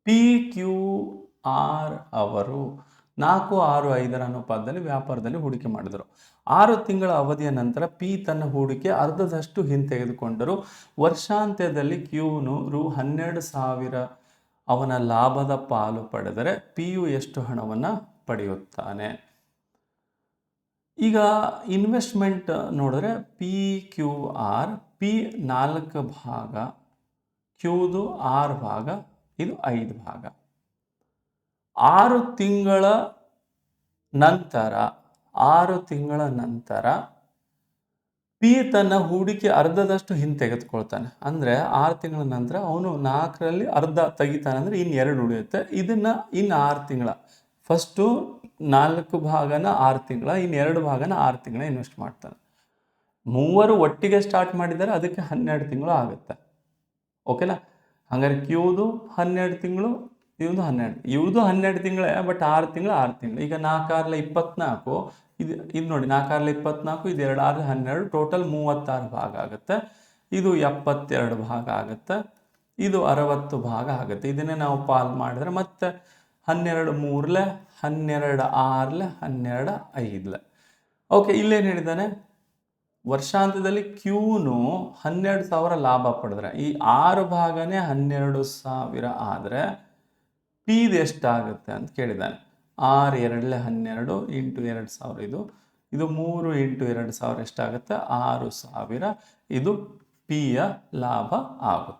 P Q R ಅವರು 4-6-5 ಅನುಪಾತದಲ್ಲಿ ವ್ಯಾಪಾರದಲ್ಲಿ ಹೂಡಿಕೆ ಮಾಡಿದರು. 6 ತಿಂಗಳ ಅವಧಿಯ ನಂತರ ಪಿ ತನ್ನ ಹೂಡಿಕೆ ಅರ್ಧದಷ್ಟು ಹಿಂತೆಗೆದುಕೊಂಡರು. ವರ್ಷಾಂತ್ಯದಲ್ಲಿ ಕ್ಯೂನು Rs. 12,000 ಅವನ ಲಾಭದ ಪಾಲು ಪಡೆದರೆ ಪಿಯು ಎಷ್ಟು ಹಣವನ್ನು ಪಡೆಯುತ್ತಾನೆ? ಈಗ ಇನ್ವೆಸ್ಟ್ಮೆಂಟ್ ನೋಡಿದ್ರೆ ಪಿ ಕ್ಯೂ ಆರ್, ಪಿ 4 ಭಾಗ, ಕ್ಯೂದು 6 ಭಾಗ, ಇದು 5 ಭಾಗ. 6 ತಿಂಗಳ ನಂತರ ಪಿ ತನ್ನ ಹೂಡಿಕೆ ಅರ್ಧದಷ್ಟು ಹಿಂತೆಗೆದುಕೊಳ್ತಾನೆ. ಅಂದರೆ 6 ತಿಂಗಳ ನಂತರ ಅವನು 4ರಲ್ಲಿ ಅರ್ಧ ತೆಗಿತಾನೆ, ಅಂದರೆ ಇನ್ನು 2 ಉಳಿಯುತ್ತೆ. ಇದನ್ನು ಇನ್ನು 6 ತಿಂಗಳ, ಫಸ್ಟು 4 ಭಾಗನ 6 ತಿಂಗಳ, ಇನ್ನು 2 ಭಾಗನ 6 ತಿಂಗಳ ಇನ್ವೆಸ್ಟ್ ಮಾಡ್ತಾನೆ. ಮೂವರು ಒಟ್ಟಿಗೆ ಸ್ಟಾರ್ಟ್ ಮಾಡಿದ್ದಾರೆ, ಅದಕ್ಕೆ 12 ತಿಂಗಳು ಆಗುತ್ತೆ. ಓಕೆನಾ? ಹಾಗಾದ್ರೆ ಕ್ಯೂದು 12 ತಿಂಗಳು, ಇವ್ದು 12 ತಿಂಗಳೇ, ಬಟ್ 6 ತಿಂಗಳು. ಈಗ 4-6-24, ಇದು ನೋಡಿ, 4-6-24, ಇದು 2-6-12, ಟೋಟಲ್ 36 ಭಾಗ ಆಗುತ್ತೆ. ಇದು 72 ಭಾಗ ಆಗುತ್ತೆ, ಇದು 60 ಭಾಗ ಆಗುತ್ತೆ. ಇದನ್ನೇ ನಾವು ಪಾಲ್ ಮಾಡಿದ್ರೆ ಮತ್ತೆ 12-3, 12-6, 12-5. ಓಕೆ, ಇಲ್ಲೇನು ಹೇಳಿದ್ದಾನೆ? ವರ್ಷಾಂತದಲ್ಲಿ ಕ್ಯೂನು 12,000 ಲಾಭ ಪಡೆದ್ರೆ, ಈ 6 ಭಾಗನೇ 12,000 ಆದರೆ ಪಿದು ಎಷ್ಟಾಗುತ್ತೆ ಅಂತ ಕೇಳಿದ್ದಾನೆ. 6 2 12 ಇಂಟು 2,000, ಇದು 3 ಇಂಟು 2,000 ಎಷ್ಟಾಗುತ್ತೆ? 6,000. ಇದು ಪಿಯ ಲಾಭ ಆಗುತ್ತೆ.